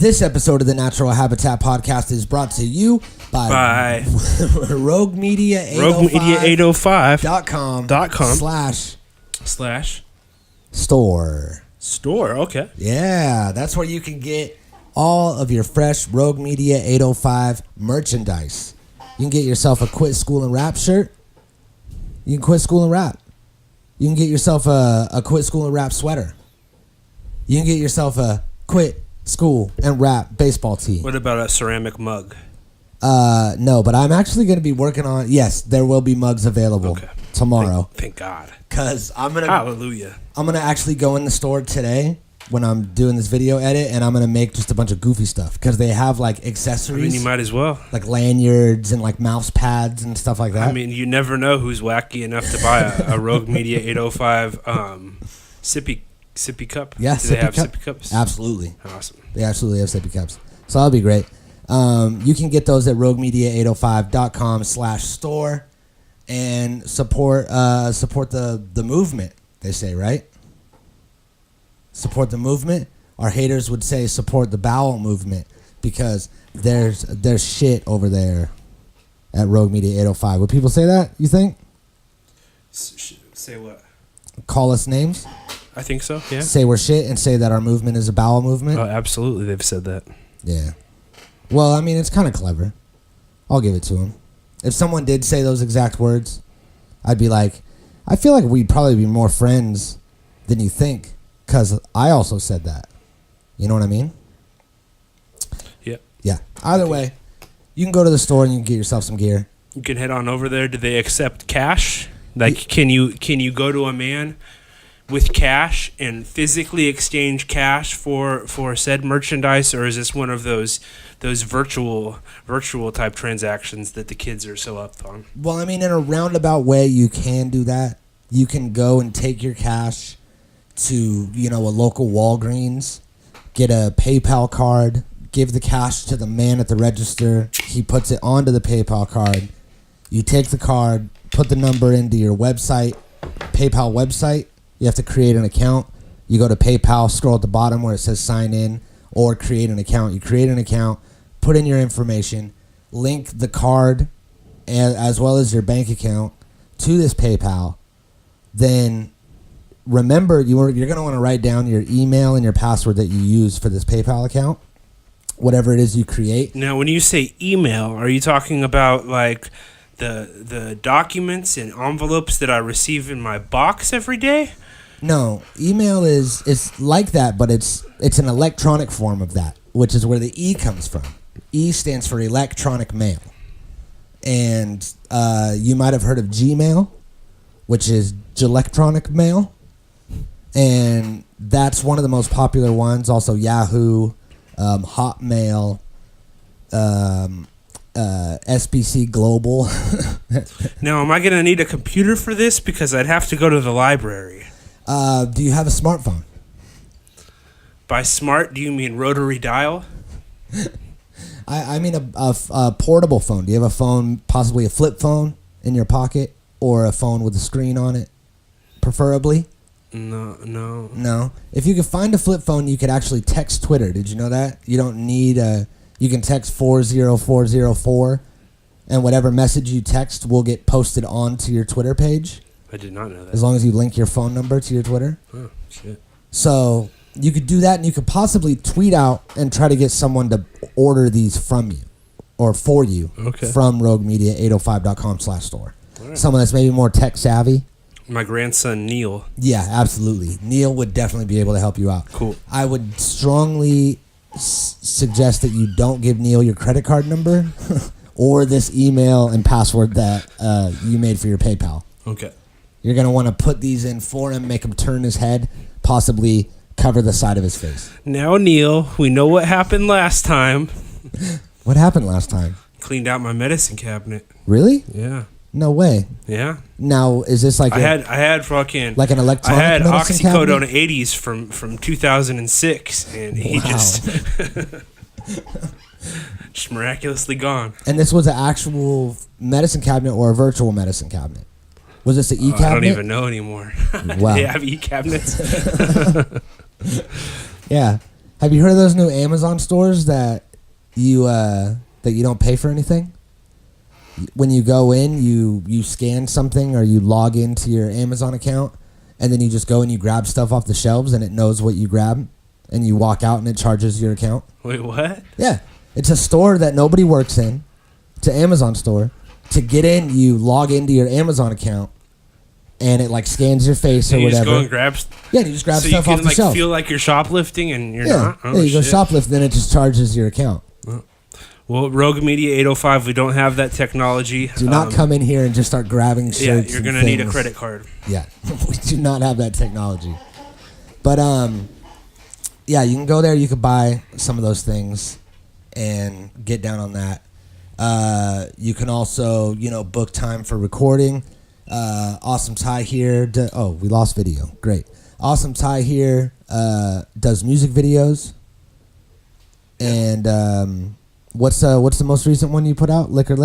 This episode of the Natural Habitat Podcast is brought to you by Rogue Media 805.com /store. Store, okay. Yeah, that's where you can get all of your fresh Rogue Media 805 merchandise. You can get yourself a Quit School and Rap shirt. You can quit school and rap. You can get yourself a Quit School and Rap sweater. You can get yourself a Quit School and Rap baseball tee. What about a ceramic mug? No, but I'm actually going to be working on... Yes, there will be mugs available tomorrow. Thank God. Because I'm going to... Hallelujah. I'm going to actually go in the store today when I'm doing this video edit, and I'm going to make just a bunch of goofy stuff. Because they have, like, accessories. I mean, you might as well. Like lanyards and, like, mouse pads and stuff like that. I mean, you never know who's wacky enough to buy a Rogue Media 805 sippy cup. Yeah, Do they have sippy cups? Absolutely. Awesome. They absolutely have sippy cups. So that'll be great. You can get those at roguemedia805.com /store and support the movement, they say, right? Support the movement. Our haters would say support the bowel movement because there's shit over there at Rogue Media 805. Would people say that, you think? Say what? Call us names? I think so, yeah. Say we're shit and say that our movement is a bowel movement? Oh, absolutely. They've said that. Yeah. Well, I mean, it's kind of clever. I'll give it to him. If someone did say those exact words, I'd be like, I feel like we'd probably be more friends than you think, because I also said that. You know what I mean? Yeah. Yeah. Either way, you can go to the store and you can get yourself some gear. You can head on over there. Do they accept cash? Like, can you go to a man with cash and physically exchange cash for said merchandise, or is this one of those virtual type transactions that the kids are so up on? Well, I mean, in a roundabout way, you can do that. You can go and take your cash to, a local Walgreens, get a PayPal card, give the cash to the man at the register. He puts it onto the PayPal card. You take the card, put the number into your website, PayPal website. You have to create an account. You go to PayPal, scroll at the bottom where it says sign in or create an account. You create an account, put in your information, link the card as well as your bank account to this PayPal. Then remember, you're going to want to write down your email and your password that you use for this PayPal account, whatever it is you create. Now, when you say email, are you talking about like the documents and envelopes that I receive in my box every day? No, email is like that, but it's an electronic form of that, which is where the E comes from. E stands for electronic mail. And you might have heard of Gmail, which is electronic mail. And that's one of the most popular ones. Also Yahoo, Hotmail, SBC Global. Now, am I going to need a computer for this? Because I'd have to go to the library. Do you have a smartphone? By smart, do you mean rotary dial? I mean a portable phone. Do you have a phone, possibly a flip phone in your pocket, or a phone with a screen on it, preferably? No. If you could find a flip phone, you could actually text Twitter. Did you know that? You don't need you can text 40404, and whatever message you text will get posted onto your Twitter page. I did not know that. As long as you link your phone number to your Twitter. Oh, shit. So you could do that, and you could possibly tweet out and try to get someone to order these from you or for you from roguemedia805.com /store. Right. Someone that's maybe more tech savvy. My grandson, Neil. Yeah, absolutely. Neil would definitely be able to help you out. Cool. I would strongly suggest that you don't give Neil your credit card number or this email and password that you made for your PayPal. Okay. You're going to want to put these in for him, make him turn his head, possibly cover the side of his face. Now, Neil, we know what happened last time. What happened last time? Cleaned out my medicine cabinet. Really? Yeah. No way. Yeah. Now, is this like I had fucking like an electronic? I had medicine oxycodone cabinet? 80s from 2006, and he just miraculously gone. And this was an actual medicine cabinet or a virtual medicine cabinet? Was this an e-cabinet? I don't even know anymore. Wow. They have e-cabinets. Yeah. Have you heard of those new Amazon stores that you don't pay for anything? When you go in, you scan something or you log into your Amazon account, and then you just go and you grab stuff off the shelves, and it knows what you grab, and you walk out and it charges your account. Wait, what? Yeah. It's a store that nobody works in. It's an Amazon store. To get in, you log into your Amazon account, and it like scans your face or you whatever. Just go and grab. Yeah, you just grab so stuff you off can the like shelf. feel like you're shoplifting and you're not. Oh, yeah, you go shit. shoplift, then it just charges your account. Well, Rogue Media 805, we don't have that technology. Do not come in here and just start grabbing shirts. Yeah, you're going gonna need a credit card. Yeah, we do not have that technology. But yeah, you can go there. You could buy some of those things and get down on that. You can also, book time for recording. Awesome Ty here. We lost video. Great. Awesome Ty here does music videos. And what's the most recent one you put out? Liquor,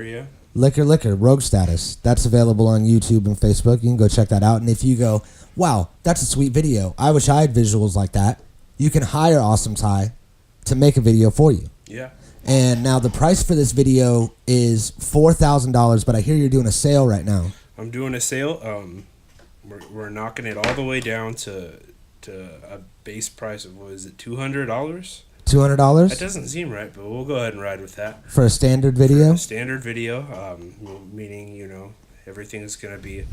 yeah. Liquor, Rogue Status. That's available on YouTube and Facebook. You can go check that out. And if you go, wow, that's a sweet video. I wish I had visuals like that. You can hire Awesome Ty to make a video for you. Yeah. And now the price for this video is $4,000, but I hear you're doing a sale right now. I'm doing a sale. We're knocking it all the way down to a base price of, what is it, $200? $200? That doesn't seem right, but we'll go ahead and ride with that. For a standard video? Standard video, meaning, everything's going to be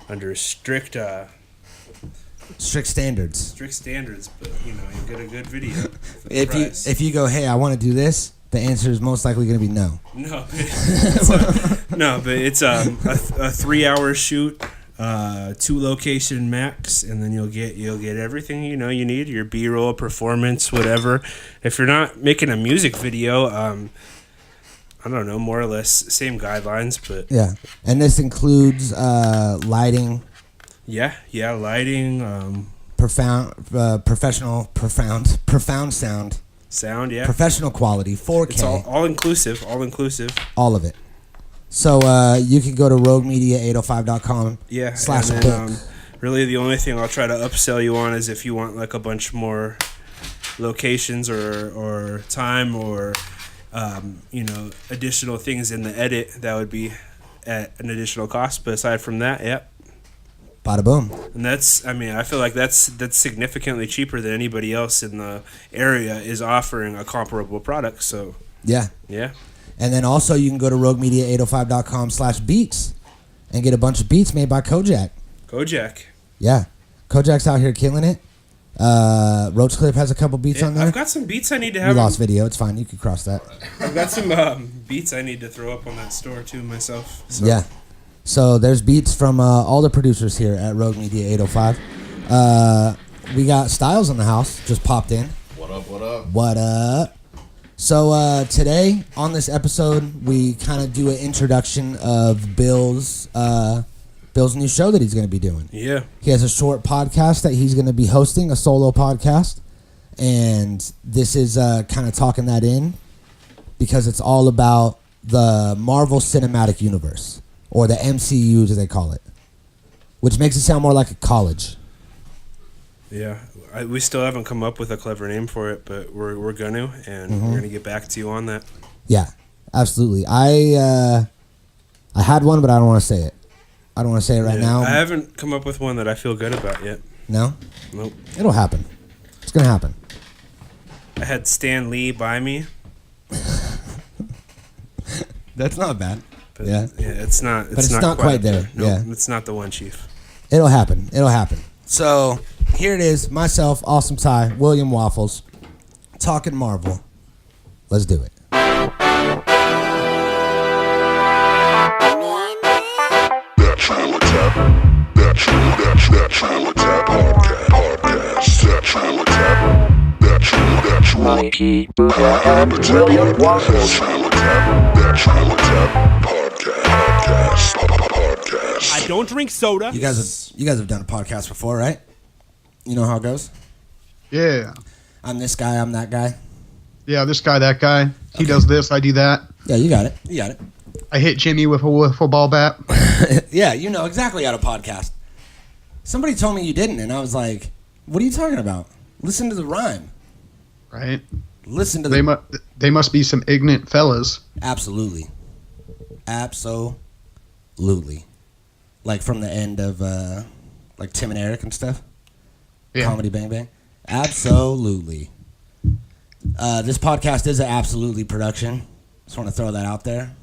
under strict standards. Strict standards, but, you get a good video for the If price. you go, hey, I want to do this, the answer is most likely going to be no. No, but it's a 3-hour shoot, 2-location max, and then you'll get everything you need, your B-roll, performance, whatever. If you're not making a music video, I don't know, more or less same guidelines, but yeah. And this includes lighting. Yeah, lighting, professional sound. Sound, yeah. Professional quality, 4K. It's all inclusive. All of it. So you can go to roguemedia805.com. Yeah. /book. Really, the only thing I'll try to upsell you on is if you want like a bunch more locations or time or additional things in the edit, that would be at an additional cost. But aside from that, yep. Bada boom. And I feel like that's significantly cheaper than anybody else in the area is offering a comparable product. So yeah. And then also you can go to roguemedia805.com /beats and get a bunch of beats made by Kojak. Yeah. Kojak's out here killing it. Roach Clip has a couple beats on there. I've got some beats I need to have. You lost video. It's fine. You can cross that. I've got some beats I need to throw up on that store too myself. So. Yeah. So there's beats from all the producers here at Rogue Media 805. We got Styles in the house. Just popped in. What up? So today on this episode, we kind of do an introduction of Bill's new show that he's going to be doing. Yeah. He has a short podcast that he's going to be hosting, a solo podcast. And this is kind of talking that in because it's all about the Marvel Cinematic Universe. Or the MCU, as they call it, which makes it sound more like a college. Yeah, we still haven't come up with a clever name for it, but we're gonna, and we're gonna get back to you on that. Yeah, absolutely. I had one, but I don't want to say it. I don't want to say it right now. I haven't come up with one that I feel good about yet. No? Nope. It'll happen. It's gonna happen. I had Stan Lee by me. That's not bad. But it's not. But it's not quite there. Nope, yeah, it's not the one, Chief. It'll happen. So here it is. Myself, Awesome Ty, William Waffles, talking Marvel. Let's do it. Mikey, and William Waffles. I don't drink soda. You guys have done a podcast before, right? You know how it goes? Yeah. I'm this guy, I'm that guy. Yeah, this guy, that guy. He does this, I do that. Yeah, you got it. I hit Jimmy with a wiffle ball bat. Yeah, you know exactly how to podcast. Somebody told me you didn't, and I was like, what are you talking about? Listen to the rhyme. Right? Listen to the... They must be some ignorant fellas. Absolutely. Absolutely. Like from the end of like Tim and Eric and stuff. Yeah. Comedy Bang Bang. Absolutely. This podcast is an Absolutely production. Just want to throw that out there.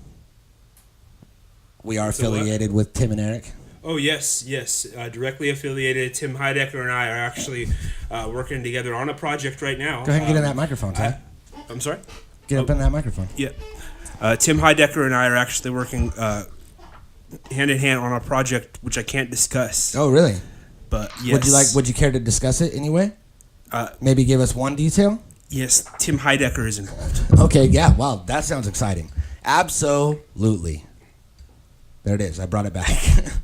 We are affiliated with Tim and Eric. Oh, yes. Directly affiliated. Tim Heidecker and I are actually working together on a project right now. Go ahead and get in that microphone, Ty. I'm sorry? Get up in that microphone. Yeah. Tim Heidecker and I are actually working hand in hand on a project which I can't discuss. Oh, really? But yes. Would you care to discuss it anyway? Maybe give us one detail? Yes, Tim Heidecker is involved. Okay, yeah, wow, that sounds exciting. Absolutely. There it is. I brought it back.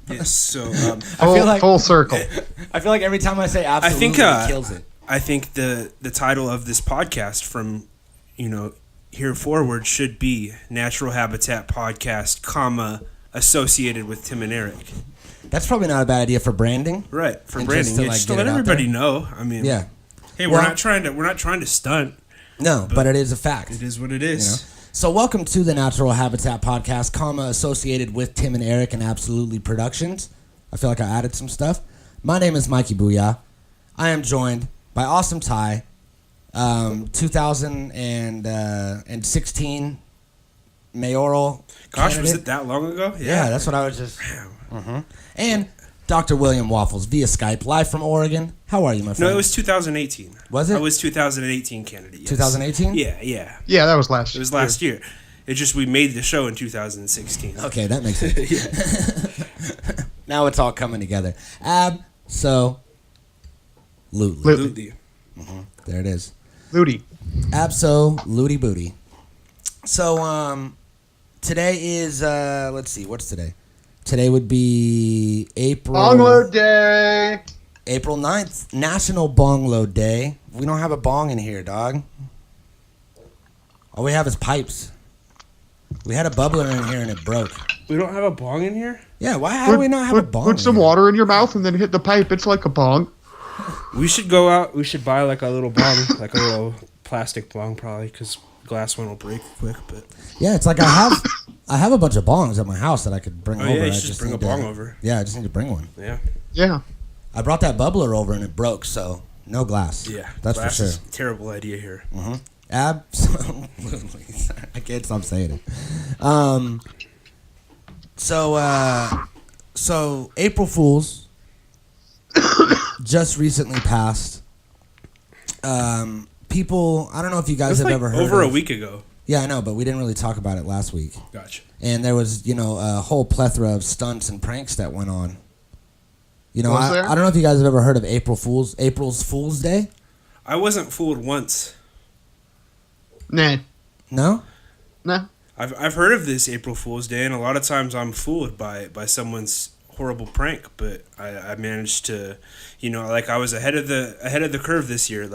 Yes, so I feel like full circle. I feel like every time I say absolutely, it kills it. I think the title of this podcast from, here forward should be Natural Habitat Podcast, associated with Tim and Eric. That's probably not a bad idea for branding. Right, for and branding. Just to let everybody know. I mean, yeah. Hey, we're not trying to stunt. No, but it is a fact. It is what it is. So welcome to the Natural Habitat Podcast, associated with Tim and Eric and Absolutely Productions. I feel like I added some stuff. My name is Mikey Booyah. I am joined by Awesome Ty, 2016 mayoral Gosh, candidate. was it that long ago? Yeah, that's what I was just... And Dr. William Waffles via Skype, live from Oregon. How are you, my friend? No, it was 2018. Was it? I was 2018 candidate, yes. 2018? Yeah. Yeah, that was last year. It was last year. It's just we made the show in 2016. Okay, that makes sense. Now it's all coming together. Absolutely. There it is. Lutely. Absolutely booty. So, today is, let's see, what's today? Today would be April... Bongload Day! April 9th, National Bongload Day. We don't have a bong in here, dog. All we have is pipes. We had a bubbler in here and it broke. We don't have a bong in here? Yeah, how do we not have a bong? Put some water in your mouth and then hit the pipe. It's like a bong. We should go out. We should buy like a little bong, like a little plastic bong probably, because glass one will break quick. But yeah, it's like I have a bunch of bongs at my house that I could bring over. Yeah, you I should just bring a bong over. Yeah, I just need to bring one. Yeah. Yeah. I brought that bubbler over and it broke, so no glass. Yeah, that's glass for sure. Is a terrible idea here. Absolutely. I can't stop saying it. So April Fools just recently passed. People, I don't know if you guys have ever heard over a week ago. Yeah, I know, but we didn't really talk about it last week. Gotcha. And there was, a whole plethora of stunts and pranks that went on. I don't know if you guys have ever heard of April's Fool's Day. I wasn't fooled once. Nah. No? Nah. I've heard of this April Fool's Day, and a lot of times I'm fooled by someone's horrible prank, but I managed to, I was ahead of the curve this year.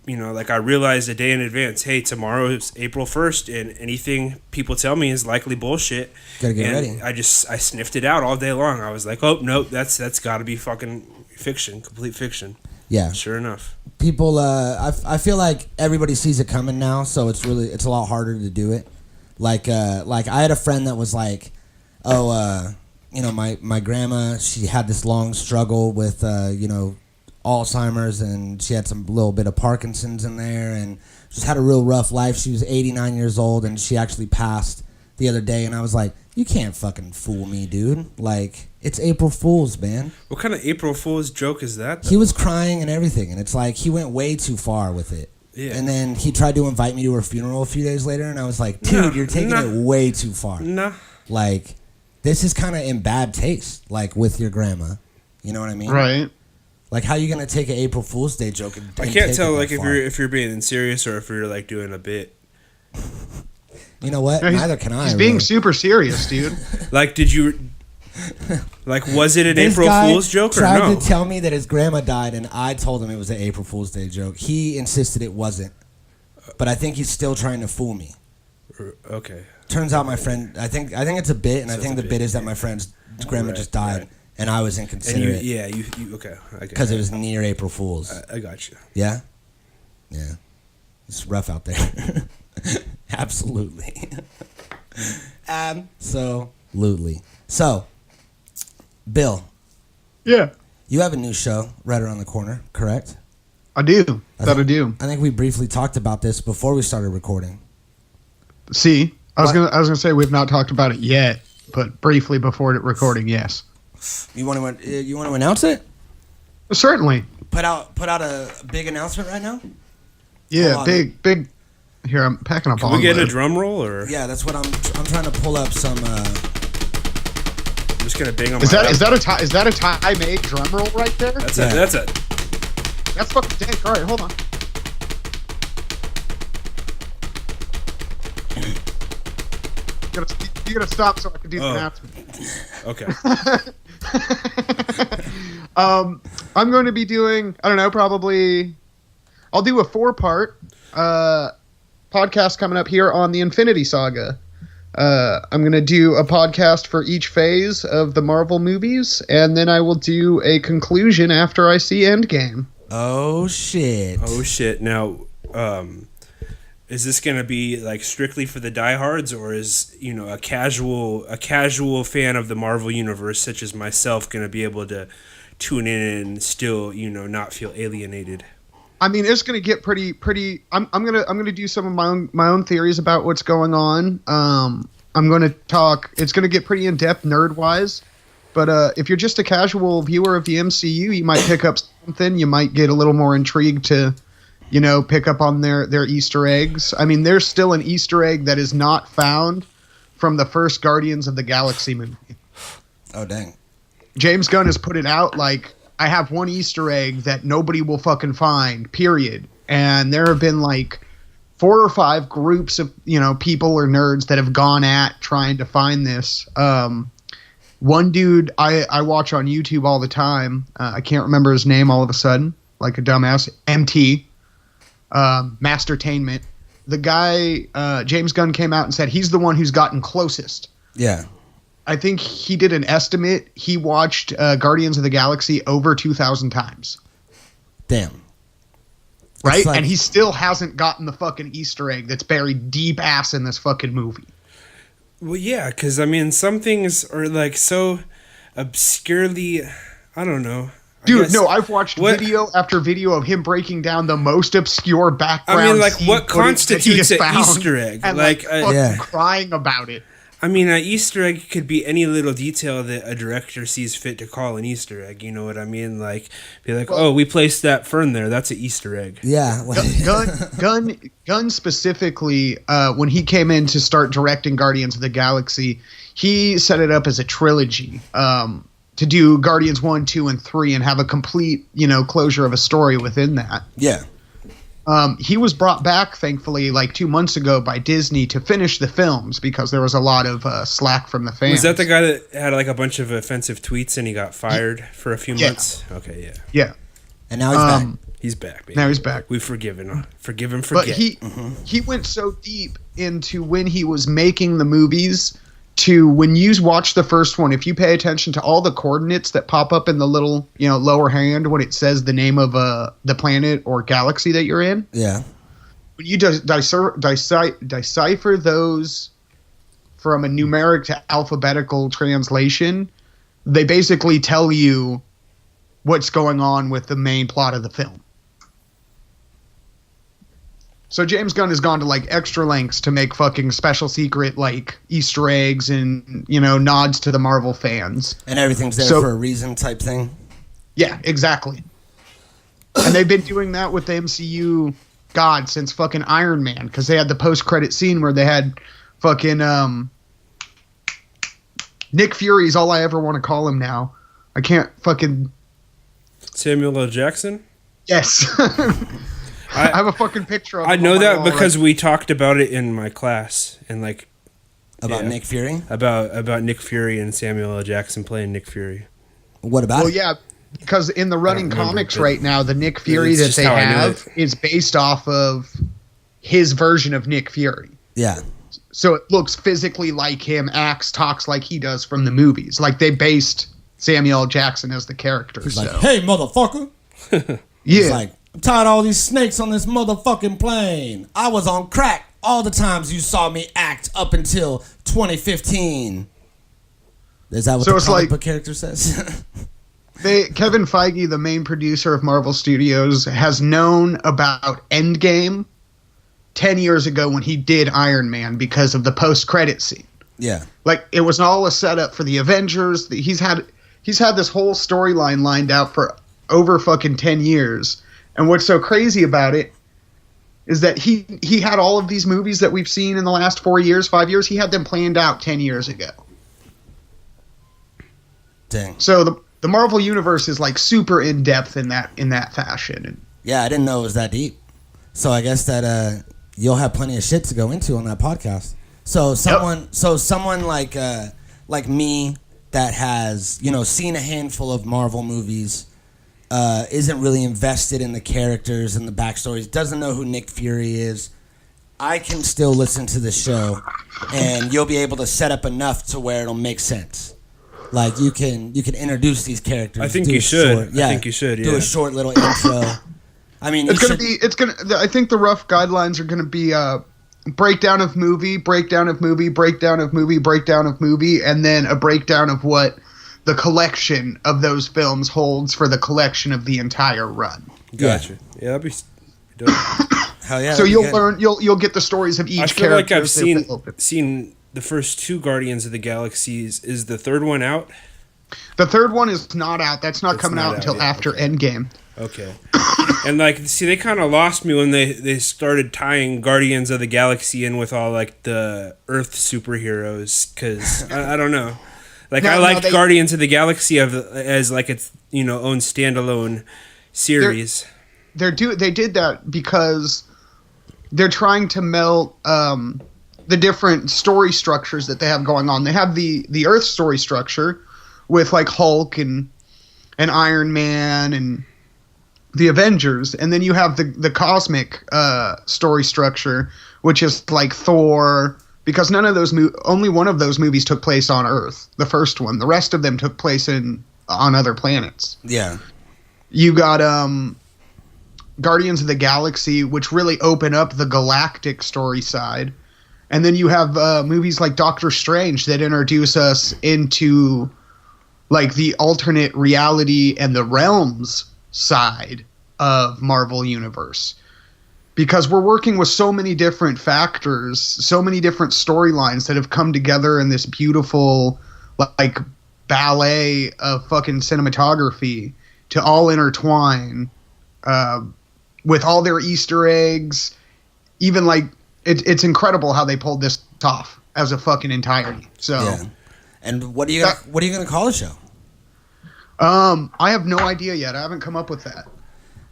I realized a day in advance, hey, tomorrow is April 1st, and anything people tell me is likely bullshit. Gotta get ready. I sniffed it out all day long. I was like, oh, nope, that's got to be fucking fiction, complete fiction. Yeah. Sure enough. People, I feel like everybody sees it coming now, so it's a lot harder to do it. Like I had a friend that was like, my grandma, she had this long struggle with, Alzheimer's, and she had some little bit of Parkinson's in there, and just had a real rough life. She was 89 years old, and she actually passed the other day, and I was like, you can't fucking fool me, dude. Like, it's April Fool's, man. What kind of April Fool's joke is that, though? He was crying and everything, and it's like he went way too far with it. Yeah. And then he tried to invite me to her funeral a few days later, and I was like, dude, you're taking it way too far. Nah. Like, this is kind of in bad taste, like, with your grandma. You know what I mean? Right. Like, how you gonna take an April Fool's Day joke and I can't tell, like, if you're being serious or if you're, like, doing a bit. You know what? No, neither can I. He's being super serious, dude. Like, did you... Like, was it an April Fool's joke or no? He tried to tell me that his grandma died, and I told him it was an April Fool's Day joke. He insisted it wasn't. But I think he's still trying to fool me. Okay. Turns out my friend... I think it's a bit, and I think the bit is that my friend's grandma just died. Right. and I was And inconsiderate. you okay. Because it was near April Fool's. I got you. Yeah? Yeah. It's rough out there. Absolutely. Absolutely. So, Bill, Yeah, you have a new show right around the corner, correct? I do. I do. I think we briefly talked about this before we started recording. See, I was What? gonna say we've not talked about it yet, but briefly before recording, yes, You want to announce it? certainly. Put out a big announcement right now? Yeah, Hold on. big. Here, I'm packing up. Can we get a drum roll or? Yeah, that's what I'm trying to pull up some. I'm just gonna bang on Is my. that a Thai made drum roll right there? That's Yeah. it. That's it. That's fucking dank. All right, hold on. You gotta stop so I can do the Oh. announcement. Okay. I'm going to be doing, I don't know, probably, I'll do a 4-part podcast coming up here on the Infinity Saga. I'm going to do a podcast for each phase of the Marvel movies, and then I will do a conclusion after I see Endgame. Oh shit! Oh shit! Now, is this gonna be like strictly for the diehards, or is a casual fan of the Marvel universe such as myself gonna be able to tune in and still not feel alienated? I mean, it's going to get pretty. I'm gonna do some of my own theories about what's going on. I'm going to talk. It's going to get pretty in depth nerd wise. But if you're just a casual viewer of the MCU, you might pick up something. You might get a little more intrigued to, pick up on their Easter eggs. I mean, there's still an Easter egg that is not found from the first Guardians of the Galaxy movie. Oh dang! James Gunn has put it out like, I have one Easter egg that nobody will fucking find, period. And there have been like 4 or 5 groups of, people or nerds that have gone at trying to find this. One dude I watch on YouTube all the time, I can't remember his name all of a sudden, like a dumbass, MT, Mastertainment. The guy, James Gunn came out and said he's the one who's gotten closest. Yeah. I think he did an estimate. He watched Guardians of the Galaxy over 2,000 times. Damn. Right? Like, and he still hasn't gotten the fucking Easter egg that's buried deep ass in this fucking movie. Well, yeah, because I mean, some things are like so obscurely, I don't know. Dude, no, I've watched video after video of him breaking down the most obscure background. I mean, like, scene what footage that he constitutes has an found Easter egg? And Like, fucking yeah. crying about it. I mean, an Easter egg could be any little detail that a director sees fit to call an Easter egg. You know what I mean? Like, be like, oh, we placed that fern there. That's an Easter egg. Yeah. Gunn specifically, when he came in to start directing Guardians of the Galaxy, he set it up as a trilogy to do Guardians 1, 2, and 3 and have a complete, closure of a story within that. Yeah. He was brought back, thankfully, like 2 months ago by Disney to finish the films because there was a lot of slack from the fans. Was that the guy that had like a bunch of offensive tweets and he got fired for a few months? Okay, yeah. Yeah. And now he's back. He's back, baby. Now he's back. We've forgiven him. Forgive him, But forget. he went so deep into when he was making the movies to when you watch the first one, if you pay attention to all the coordinates that pop up in the little, lower hand when it says the name of the planet or galaxy that you're in, Yeah. when you decipher those from a numeric to alphabetical translation, they basically tell you what's going on with the main plot of the film. So James Gunn has gone to like extra lengths to make fucking special secret like Easter eggs and nods to the Marvel fans. And everything's there for a reason type thing. Yeah, exactly. And they've been doing that with the MCU, God, since fucking Iron Man, because they had the post-credit scene where they had fucking Nick Fury is all I ever want to call him now. I can't fucking... Samuel L. Jackson? Yes. I have a fucking picture of him. I know on my that wall, because we talked about it in my class and like About Nick Fury? about Nick Fury and Samuel L. Jackson playing Nick Fury. What about Well, it? yeah, because in the running remember, comics but right now, the Nick Fury it's that just they how I knew have is based off of his version of Nick Fury. Yeah. So it looks physically like him, acts, talks like he does from the movies. Like they based Samuel L. Jackson as the character. He's so. like, hey, motherfucker. Yeah. He's like, I'm tired of all these snakes on this motherfucking plane. I was on crack all the times you saw me act up until 2015. Is that what So the it's comic like- book character says? Kevin Feige, the main producer of Marvel Studios, has known about Endgame 10 years ago when he did Iron Man because of the post-credit scene. Yeah. Like, it was all a setup for the Avengers. He's had this whole storyline lined out for over fucking 10 years. And what's so crazy about it is that he had all of these movies that we've seen in the last 5 years. He had them planned out 10 years ago. Dang. So the Marvel Universe is like super in depth in that fashion. And Yeah, I didn't know it was that deep. So I guess that you'll have plenty of shit to go into on that podcast. So someone like me that has, seen a handful of Marvel movies, isn't really invested in the characters and the backstories, doesn't know who Nick Fury is, I can still listen to the show and you'll be able to set up enough to where it'll make sense. Like you can introduce these characters. I think you should. I think you should. Do a short little intro. I mean, I think the rough guidelines are gonna be breakdown of movie, breakdown of movie, breakdown of movie, breakdown of movie, and then a breakdown of what the collection of those films holds for the collection of the entire run. Gotcha. Yeah, that'd be dope. Hell yeah. So you'll get the stories of each I feel character. like I've seen the first two Guardians of the Galaxies. Is the third one out? The third one is not out. That's not It's coming not out out until yet. after Endgame. Okay. And they kind of lost me when they started tying Guardians of the Galaxy in with all like the Earth superheroes, because I don't know. Like I liked Guardians of the Galaxy as like its own standalone series. They did that because they're trying to melt the different story structures that they have going on. They have the Earth story structure with like Hulk and Iron Man and the Avengers, and then you have the cosmic story structure, which is like Thor. Because only one of those movies took place on Earth, the first one. The rest of them took place on other planets. Yeah. You got Guardians of the Galaxy, which really open up the galactic story side. And then you have movies like Doctor Strange that introduce us into like the alternate reality and the realms side of Marvel Universe. Because we're working with so many different factors, so many different storylines that have come together in this beautiful, like, ballet of fucking cinematography to all intertwine with all their Easter eggs. Even, like, it's incredible how they pulled this off as a fucking entirety. So, yeah. And what are you gonna call the show? I have no idea yet. I haven't come up with that.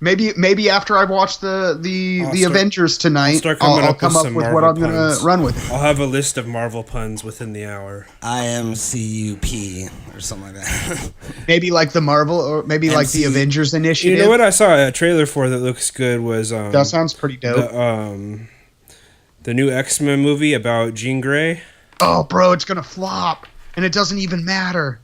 Maybe after I watch the Avengers tonight, I'll come up with what I'm going to run with. I'll have a list of Marvel puns within the hour. IMCUP or something like that. Maybe like the Marvel, or maybe like the Avengers Initiative. You know what I saw a trailer for that looks good was that sounds pretty dope. The new X-Men movie about Jean Grey. Oh, bro, it's going to flop, and it doesn't even matter.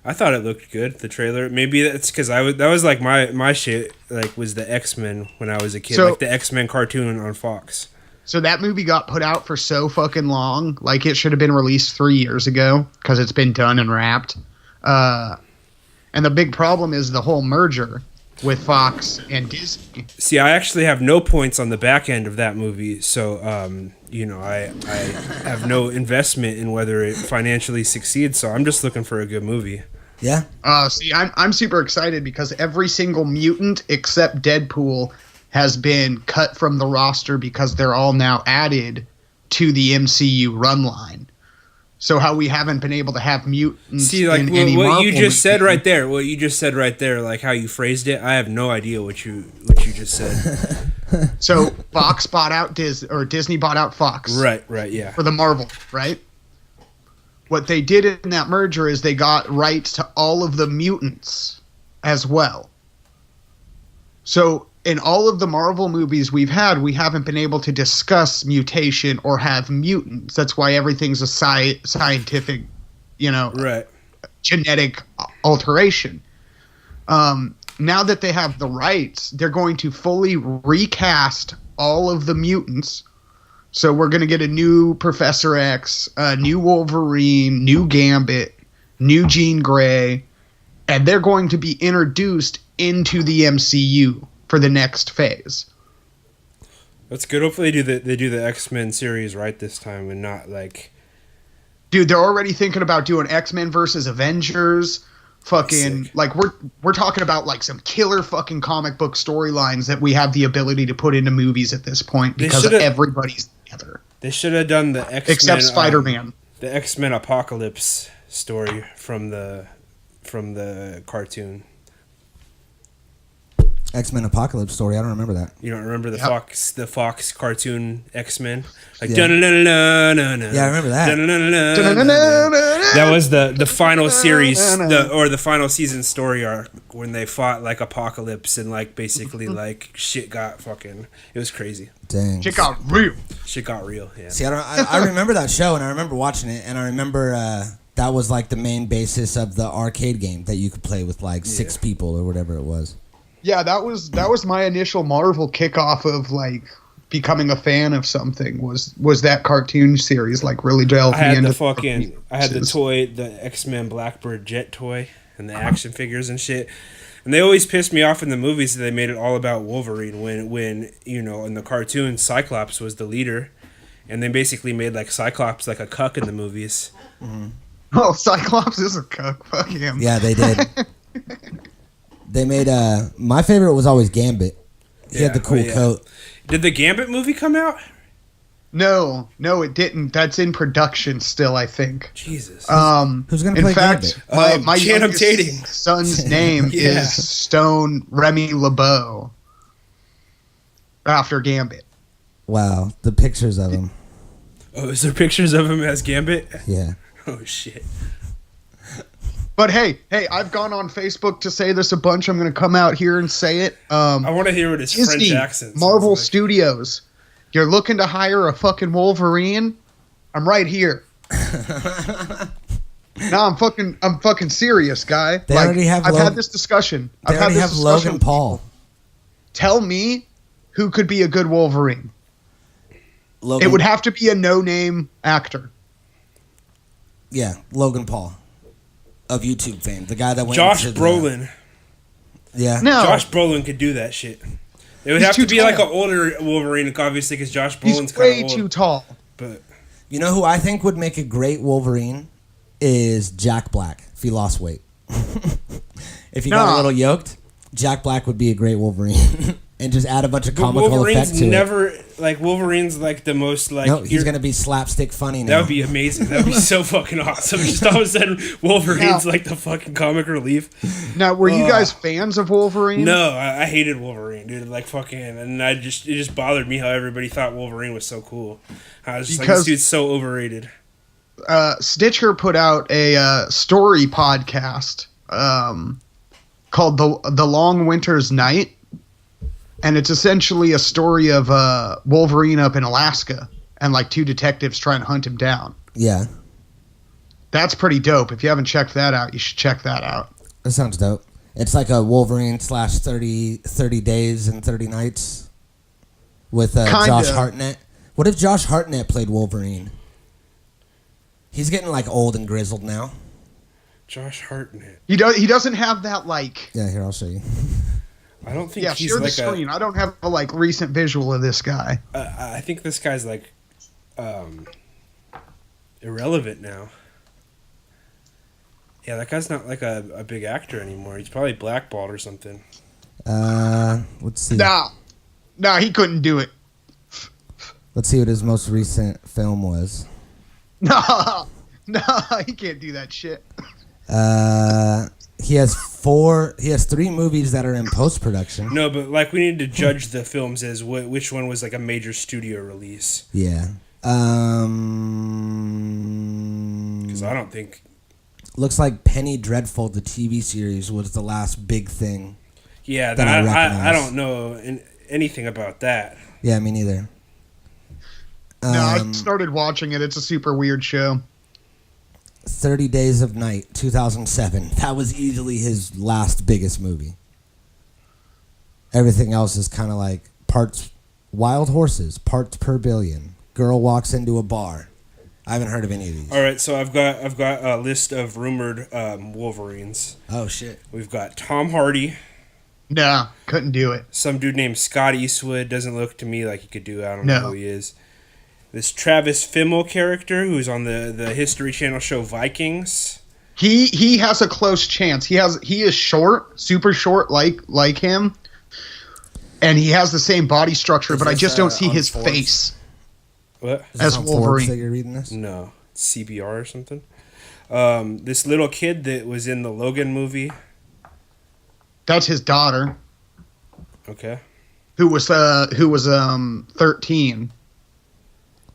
I thought it looked good, the trailer. Maybe that's because that was like my shit, like was the X-Men when I was a kid, like the X-Men cartoon on Fox. So that movie got put out for so fucking long, like it should have been released 3 years ago because it's been done and wrapped. And the big problem is the whole merger with Fox and Disney. See, I actually have no points on the back end of that movie, so I have no investment in whether it financially succeeds. So I'm just looking for a good movie. Yeah. See, I'm super excited because every single mutant except Deadpool has been cut from the roster because they're all now added to the MCU run line. So how we haven't been able to have mutants in any what Marvel you just said movie. right there, like how you phrased it, I have no idea what you just said. So Fox bought out Disney bought out Fox. Right, yeah. For the Marvel, right? What they did in that merger is they got rights to all of the mutants as well. So in all of the Marvel movies we haven't been able to discuss mutation or have mutants. That's why everything's a scientific, right, genetic alteration. Now that they have the rights, they're going to fully recast all of the mutants. So we're going to get a new Professor X, a new Wolverine, new Gambit, new Jean Grey, and they're going to be introduced into the MCU for the next phase. That's good. Hopefully they do the X-Men series right this time and not like... Dude, they're already thinking about doing X-Men versus Avengers. Fucking Sick. like we're talking about like some killer fucking comic book storylines that we have the ability to put into movies at this point because everybody's together. They should have done the X-Men Except Spider-Man. The X-Men Apocalypse story from the cartoon. X-Men Apocalypse story. I don't remember that. You don't remember the Yep. Fox cartoon X-Men? Like Yeah. dun-dun-dun-dun-dun-dun. Yeah, I remember that. Dun-dun-dun-dun-dun. That was the final series the final season story arc when they fought like Apocalypse and like basically like shit got fucking, it was crazy. Dang. Shit got real. Shit got real. Yeah. See, I remember that show, and I remember watching it, and I remember that was like the main basis of the arcade game that you could play with like 6 people or whatever it was. Yeah, that was my initial Marvel kickoff of like becoming a fan of something was that cartoon series, like really delved I had into the toy, the X-Men Blackbird jet toy and the action figures and shit. And they always pissed me off in the movies that they made it all about Wolverine when you know, in the cartoon Cyclops was the leader, and they basically made like Cyclops like a cuck in the movies. Mm-hmm. Oh, Cyclops is a cuck. Fuck him. Yeah, they did. They made my favorite was always Gambit. He had the cool coat. Did the Gambit movie come out? No, it didn't. That's in production still, I think. Jesus. Who's gonna play in fact, Gambit? my Channing youngest Tatum. son's name Yeah. is Stone Remy LeBeau after Gambit. Wow, the pictures of him. Oh, is there pictures of him as Gambit? Yeah. Oh shit. But hey, I've gone on Facebook to say this a bunch. I'm going to come out here and say it. I want to hear what his Disney, French accent sounds Marvel like. Studios, you're looking to hire a fucking Wolverine? I'm right here. No, I'm fucking serious, guy. They already have I've Logan- had this discussion. They I've had already this have discussion. Logan Paul. Tell me who could be a good Wolverine. Logan, It would have to be a no-name actor. Yeah, Logan Paul of YouTube fame, the guy that went. Josh into the- Brolin. Yeah. No, Josh Brolin could do that shit. It would He's have to too be like tall. an older Wolverine, obviously, because Josh Brolin's he's way kind of too old. tall. But You know who I think would make a great Wolverine is Jack Black if he lost weight. If he got a Nah. little yoked, Jack Black would be a great Wolverine. And just add a bunch of comical Wolverine's effect to it. never like Wolverine's like the most like. No, he's gonna be slapstick funny now. That would be amazing. That would be so fucking awesome. Just all of a sudden, Wolverine's Now- like the fucking comic relief. Now, were you guys fans of Wolverine? No, I hated Wolverine, dude. Like fucking, and it just bothered me how everybody thought Wolverine was so cool. I was just like, Because- this dude's so overrated. Stitcher put out a story podcast called the Long Winter's Night, and it's essentially a story of Wolverine up in Alaska and like 2 detectives trying to hunt him down. Yeah, That's pretty dope. If you haven't checked that out, you should check that out. that sounds dope. It's like a Wolverine / 30 days and 30 nights with Kinda. Josh Hartnett. What if Josh Hartnett played Wolverine? He's getting like old and grizzled now. Josh Hartnett. He doesn't have that like. Yeah, here I'll show you. I don't think Yeah, he's share the like screen. I don't have a like recent visual of this guy. I think this guy's like irrelevant now. Yeah, that guy's not like a big actor anymore. He's probably blackballed or something. Let's see. Nah, he couldn't do it. Let's see what his most recent film was. No, he can't do that shit. He has 3 movies that are in post production. No, but like we need to judge the films as which one was like a major studio release. Yeah. Because I don't think. Looks like Penny Dreadful, the TV series, was the last big thing. Yeah, That I I recognize. don't know anything about that. Yeah, me neither. No, I started watching it. It's a super weird show. 30 Days of Night, 2007. That was easily his last biggest movie. Everything else is kind of like parts Wild Horses, parts per billion. Girl walks into a bar. I haven't heard of any of these. All right, so I've got a list of rumored Wolverines. Oh shit. We've got Tom Hardy. Nah, couldn't do it. Some dude named Scott Eastwood. Doesn't look to me like he could do it. I don't know who he is. This Travis Fimmel character who's on the History Channel show Vikings. He has a close chance. He is short, super short like him. And he has the same body structure, but I just don't see his face. What? Is as this on Wolverine. Forbes that you're reading this? No, it's CBR or something. This little kid that was in the Logan movie. That's his daughter, Okay. who was 13.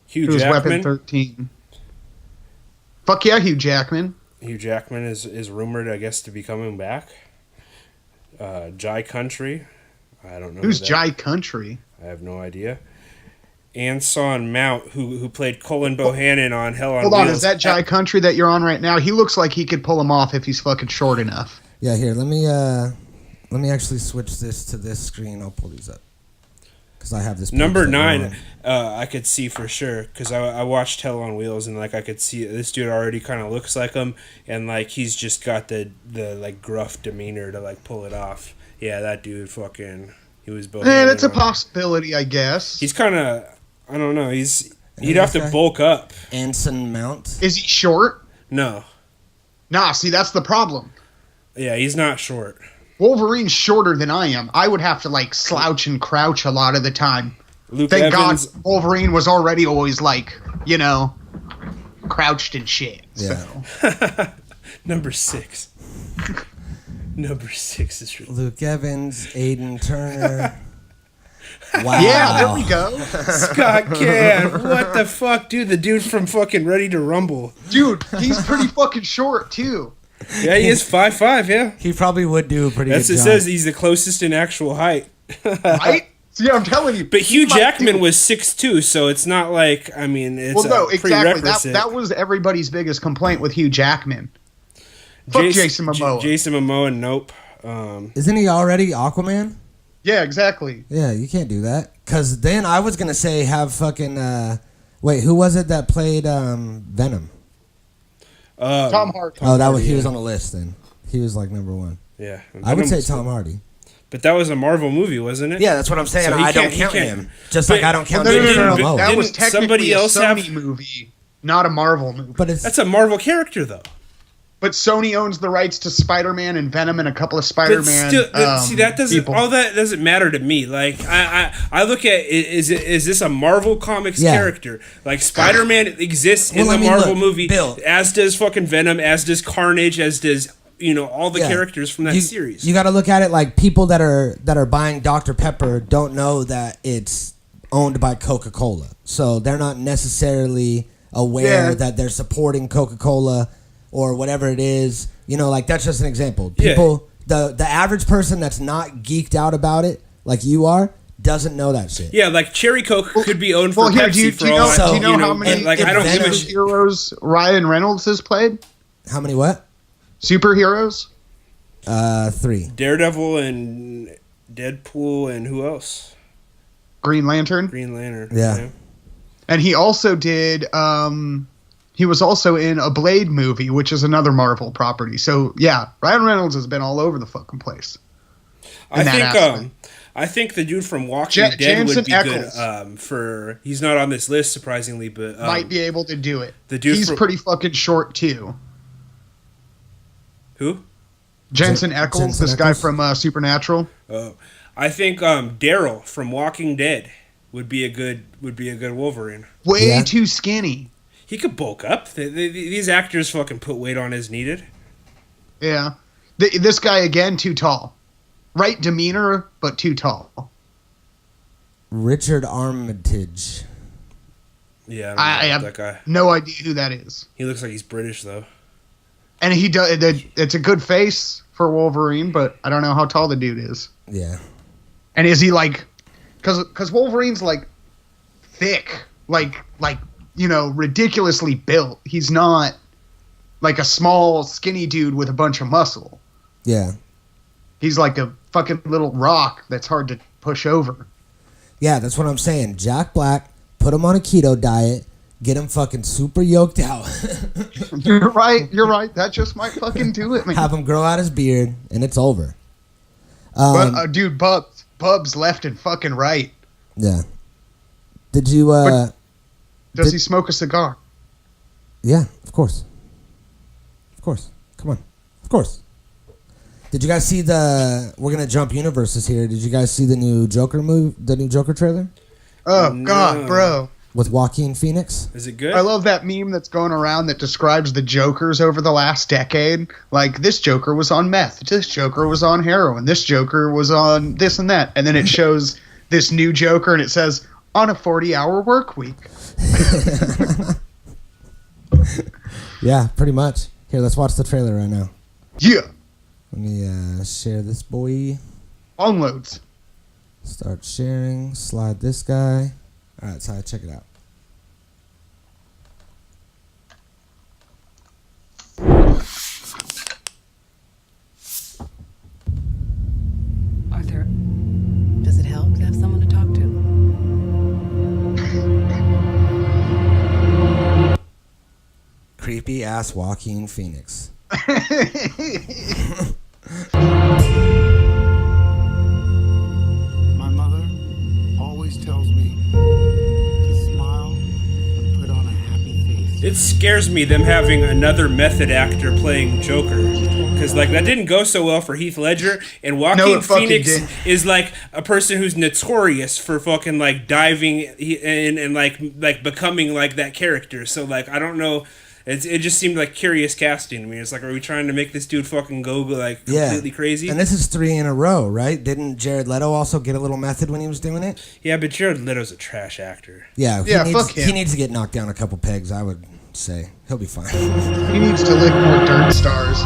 Hugh Who was Weapon Jackman. 13. Fuck yeah, Hugh Jackman. Hugh Jackman is rumored, I guess, to be coming back. Jai Country. I don't know. Who's who that- Jai Country? I have no idea. Anson Mount, who played Colin Bohannon on Hell on Hold Wheels. on, is that Jai Country that you're on right now? He looks like he could pull him off if he's fucking short enough. Yeah, here, let me actually switch this to this screen. I'll pull these up. Because I have this. page Number that we're 9, on. I could see for sure because I watched Hell on Wheels and like I could see this dude already kind of looks like him and like he's just got the like gruff demeanor to like pull it off. Yeah, that dude fucking he was both. Man, it's a possibility, I guess. He's kind of I don't know. He'd who's have to this guy? bulk up. Anson Mount. Is he short? No, Nah, see, that's the problem. yeah, he's not short. Wolverine's shorter than I am. I would have to, like, slouch and crouch a lot of the time. Luke Thank Evans. God Wolverine was already always, like, you know, crouched and shit. Yeah. So. Number 6. Number 6 is true. Luke Evans, Aiden Turner. Wow. Yeah, there we go. Scott Caan. What the fuck, dude? The dude from fucking Ready to Rumble. Dude, he's pretty fucking short, too. Yeah, he is 5'5", yeah. He probably would do a pretty That's good it job. says he's the closest in actual height. Right? See, I'm telling you. But Hugh he might Jackman do- was 6'2", so it's not like, I mean, it's Well, no, a exactly. prerequisite. That was everybody's biggest complaint with Hugh Jackman. Fuck Jason Momoa. Jason Momoa, nope. Isn't he already Aquaman? Yeah, exactly. Yeah, you can't do that. Because then I was going to say have fucking... wait, who was it that played Venom? Tom Hardy. He was on the list then. He was like number 1. Yeah. I would Venom say was- Tom Hardy. But that was a Marvel movie, wasn't it? Yeah, that's what I'm saying. So he I don't can't- he count can't- him. Just But- like I don't count No, Jason no, Momoa. That was Didn't technically somebody a else Sony have- movie, not a Marvel movie. But it's... That's a Marvel character, though. But Sony owns the rights to Spider-Man and Venom and a couple of But Spider-Man. still, see, that doesn't. people. All that doesn't matter to me. Like I look at is this a Marvel Comics Yeah. character? Like Spider-Man exists in Well, the I mean, Marvel look, movie, Bill. as does fucking Venom, as does Carnage, as does all the Yeah. characters from that you, series. You got to look at it like people that are buying Dr. Pepper don't know that it's owned by Coca-Cola. So they're not necessarily aware Yeah. that they're supporting Coca-Cola or whatever it is. Like that's just an example. Yeah. People, the average person that's not geeked out about it like you are doesn't know that shit. Yeah, like Cherry Coke could be owned for Well, here, Pepsi do you for know, all So, do you know how and, many like I don't give a Venom- shit. superheroes Ryan Reynolds has played? How many what? Superheroes? 3. Daredevil and Deadpool and who else? Green Lantern. Green Lantern. Yeah. And he also did he was also in a Blade movie, which is another Marvel property. So yeah, Ryan Reynolds has been all over the fucking place. I that think aspect. I think the dude from Walking Dead Jensen would be Ackles. good for he's not on this list surprisingly, but Might be able to do it. the dude He's from- pretty fucking short too. who? Jensen Ackles, Jensen this guy Ackles? from Supernatural. Oh, I think Daryl from Walking Dead would be a good Wolverine. Way Yeah. too skinny. He could bulk up. These actors fucking put weight on as needed. Yeah. This guy again too tall. Right demeanor, but too tall. Richard Armitage. Yeah, I I don't know have that guy. no idea who that is. He looks like he's British though. And he does. It's a good face for Wolverine, but I don't know how tall the dude is. Yeah. And is he like, because Wolverine's like thick, like ridiculously built. He's not like a small, skinny dude with a bunch of muscle. Yeah. He's like a fucking little rock that's hard to push over. Yeah, that's what I'm saying. Jack Black, put him on a keto diet, get him fucking super yoked out. You're right. That just might fucking do it, man. Have him grow out his beard, and it's over. But, dude, Bub's left and fucking right. Yeah. Did you, Does he smoke a cigar? Yeah, of course. Of course. Come on. Of course. Did you guys see we're going to jump universes here. Did you guys see the new Joker trailer? Oh, No. God, bro. With Joaquin Phoenix? Is it good? I love that meme that's going around that describes the Jokers over the last decade. Like, this Joker was on meth. This Joker was on heroin. This Joker was on this and that. And then it shows this new Joker, and it says, on a 40-hour work week. Yeah, pretty much. Here, let's watch the trailer right now. Yeah. Let me share this boy. Downloads. Start sharing. Slide this guy. All right, so check it out. Arthur, does it help to have someone to talk to? Creepy ass Joaquin Phoenix. My mother always tells me to smile and put on a happy face. It scares me them having another method actor playing Joker, because like that didn't go so well for Heath Ledger, and No, Joaquin it fucking Phoenix didn't. is like a person who's notorious for fucking like diving and like becoming like that character. So like I don't know. It just seemed like curious casting to me. It's like, are we trying to make this dude fucking go like completely crazy? And this is 3 in a row, right? Didn't Jared Leto also get a little method when he was doing it? Yeah, but Jared Leto's a trash actor. Yeah, Yeah, fuck him. He needs to get knocked down a couple pegs, I would say. He'll be fine. He needs to lick more dirt stars.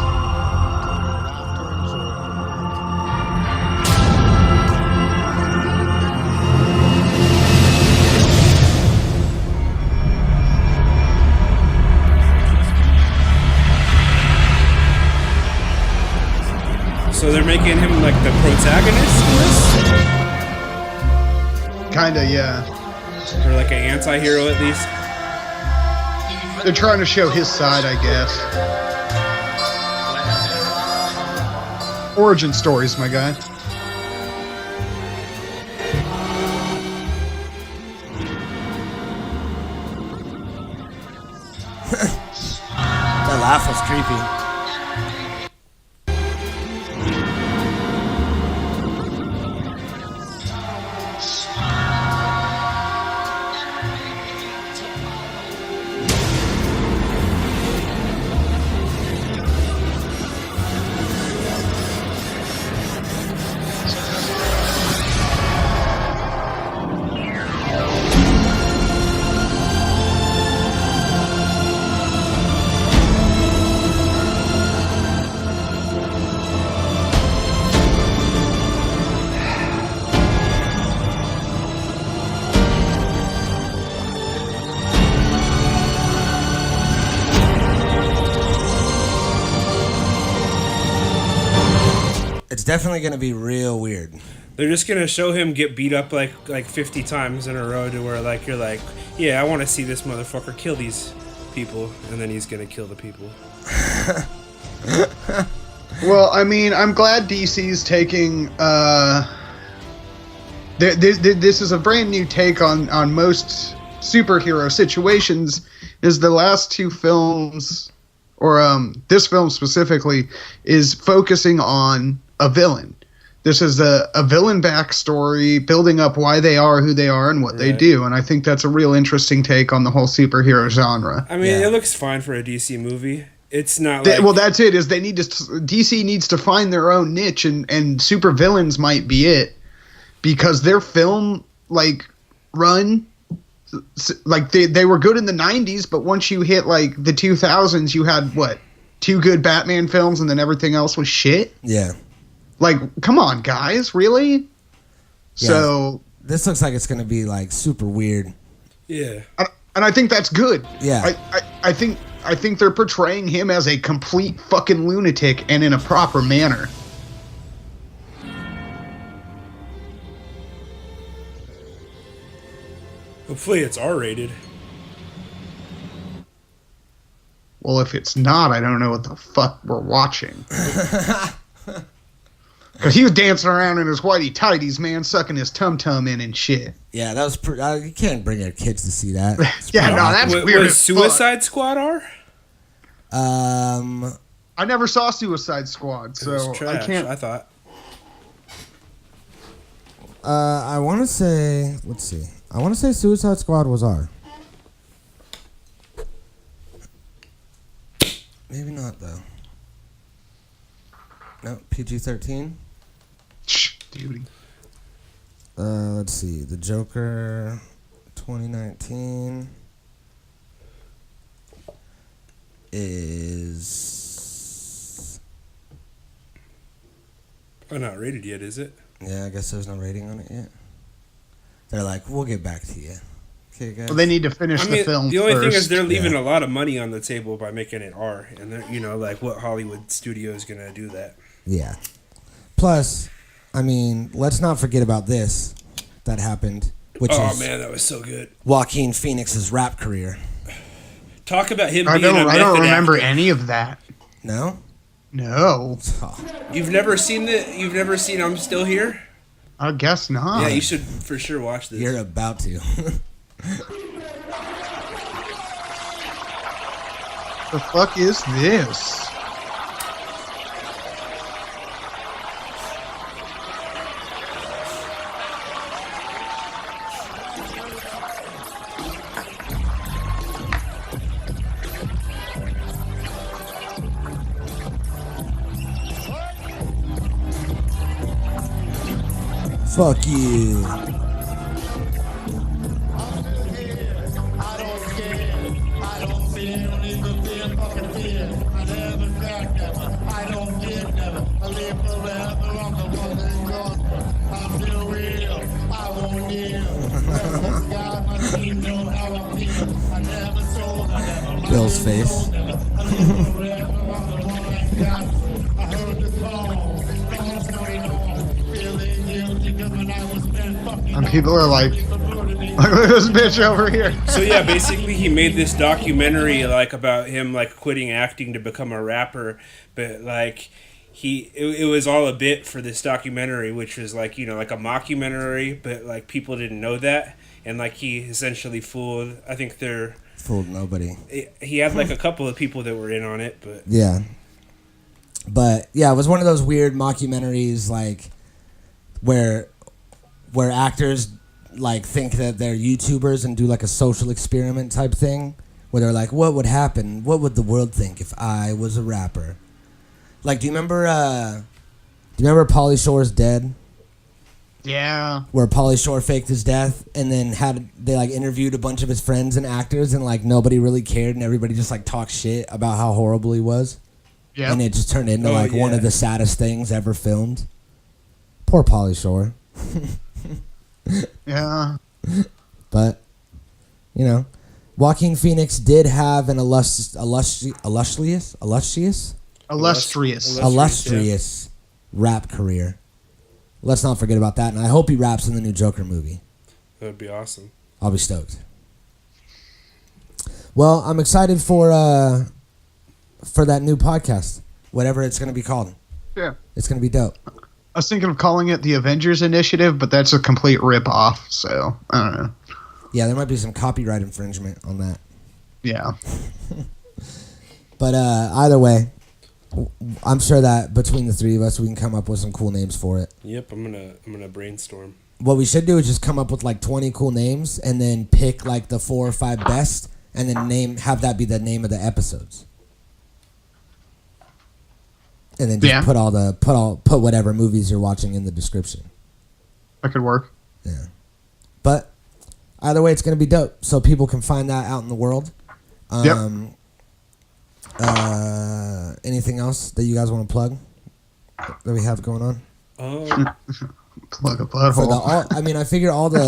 So they're making him like the protagonist in this? Kinda, yeah. Or like an anti-hero at least? They're trying to show his side, I guess. Origin stories, my guy. That laugh was creepy. It's definitely going to be real weird. They're just gonna show him get beat up like 50 times in a row to where like you're like, yeah, I want to see this motherfucker kill these people, and then he's gonna kill the people. Well, I mean, I'm glad DC's taking. This is a brand new take on most superhero situations. Is the last 2 films, or this film specifically, is focusing on a villain. This is a villain backstory, building up why they are who they are and what they do, and I think that's a real interesting take on the whole superhero genre. I mean, it looks fine for a DC movie. It's not like... Well, that's it. Is they need to DC needs to find their own niche, and supervillains might be it, because their film run, like they were good in the 90s, but once you hit like the 2000s, you had 2 good Batman films, and then everything else was shit. Yeah. Like, come on, guys, really? Yeah. So This looks like it's going to be like super weird. Yeah. and I think that's good. Yeah. I think I think they're portraying him as a complete fucking lunatic and in a proper manner. Hopefully it's R-rated. Well, if it's not, I don't know what the fuck we're watching. Because he was dancing around in his whitey tighties, man, sucking his tum-tum in and shit. Yeah, that was you can't bring your kids to see that. Yeah, no, that's weird. Was Suicide Squad R? I never saw Suicide Squad, so I can't. I thought. I want to say, let's see. I want to say Suicide Squad was R. Maybe not, though. No, PG-13. Duty. Let's see. The Joker, 2019, is... Oh, not rated yet, is it? Yeah, I guess there's no rating on it yet. They're like, we'll get back to you. Okay, guys. Well, they need to finish the film. The only thing is first. they're leaving a lot of money on the table by making it R, and like what Hollywood studio is gonna do that? Yeah. Plus, I mean, let's not forget about this that happened, which is man, that was so good. Joaquin Phoenix's rap career. Talk about him I being a don't method remember actor. any of that. No? No. Oh. You've never seen I'm Still Here? I guess not. Yeah, you should for sure watch this. You're about to. The fuck is this? Fuck you. Bill's face. And people are like, look at this bitch over here. So yeah, basically he made this documentary like about him like quitting acting to become a rapper, but like it was all a bit for this documentary, which was like, like a mockumentary, but like people didn't know that, and like he essentially fooled nobody. He had like a couple of people that were in on it, but yeah. But yeah, it was one of those weird mockumentaries like where actors like think that they're YouTubers and do like a social experiment type thing where they're like, what would happen? What would the world think if I was a rapper? Like, do you remember Pauly Shore's Dead? Yeah. Where Pauly Shore faked his death and then they like interviewed a bunch of his friends and actors and like nobody really cared and everybody just like talked shit about how horrible he was. Yeah. And it just turned into one of the saddest things ever filmed. Poor Pauly Shore. Yeah. But, Joaquin Phoenix did have an illustrious rap career. Let's not forget about that. And I hope he raps in the new Joker movie. That would be awesome. I'll be stoked. Well, I'm excited for that new podcast, whatever it's going to be called. Yeah. It's going to be dope. I was thinking of calling it the Avengers Initiative, but that's a complete rip-off, so I don't know. Yeah, there might be some copyright infringement on that. Yeah. But either way, I'm sure that between the three of us, we can come up with some cool names for it. Yep, I'm gonna brainstorm. What we should do is just come up with like 20 cool names and then pick like the 4 or 5 best and then have that be the name of the episodes. And then just put whatever movies you're watching in the description. That could work. Yeah. But either way, it's going to be dope. So people can find that out in the world. Yep. Anything else that you guys want to plug that we have going on? Plug a butthole. I figure all the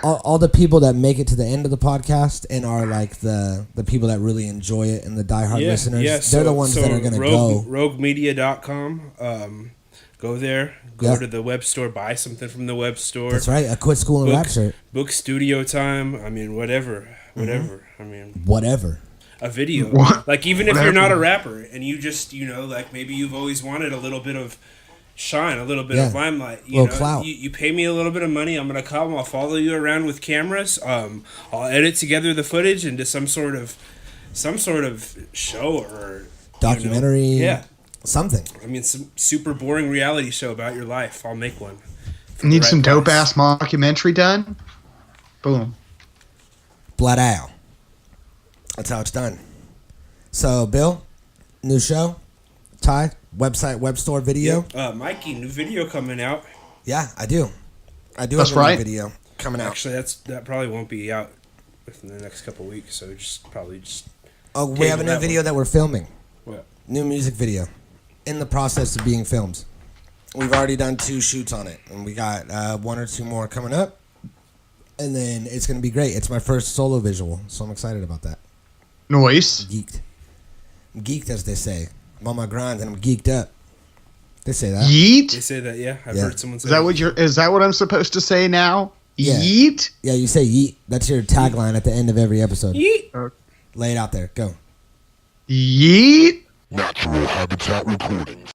all the people that make it to the end of the podcast and are like the people that really enjoy it and the diehard listeners, they're the ones that are going to go. Roguemedia.com. Go there. Go to the web store. Buy something from the web store. That's right. A Quit School and Rap shirt. Book studio time. I mean, whatever. I mean, whatever. A video. Like, even if you're not a rapper and you just, like maybe you've always wanted a little bit of shine, a little bit of limelight. You know, clout. You pay me a little bit of money. I'm gonna come. I'll follow you around with cameras. I'll edit together the footage into some sort of show or documentary. Something. I mean, some super boring reality show about your life. I'll make one. Need some dope ass mockumentary done? Boom. Blood Owl. That's how it's done. So, Bill, new show, Ty, website, web store, video. Mikey, new video coming out. Yeah, I do. That's have a right. new video coming out. Actually, that probably won't be out within the next couple of weeks. So probably. Oh, we have a new video that we're filming. What? New music video, in the process of being filmed. We've already done 2 shoots on it, and we got 1 or 2 more coming up. And then it's going to be great. It's my first solo visual, so I'm excited about that. Noise. I'm geeked, as they say. I'm on my grind, and I'm geeked up. They say that. Yeet? They say that, yeah. I've heard someone say Is that what I'm supposed to say now? Yeah. Yeet? Yeah, you say yeet. That's your tagline at the end of every episode. Yeet. Lay it out there. Go. Yeet? Natural Habitat Recordings.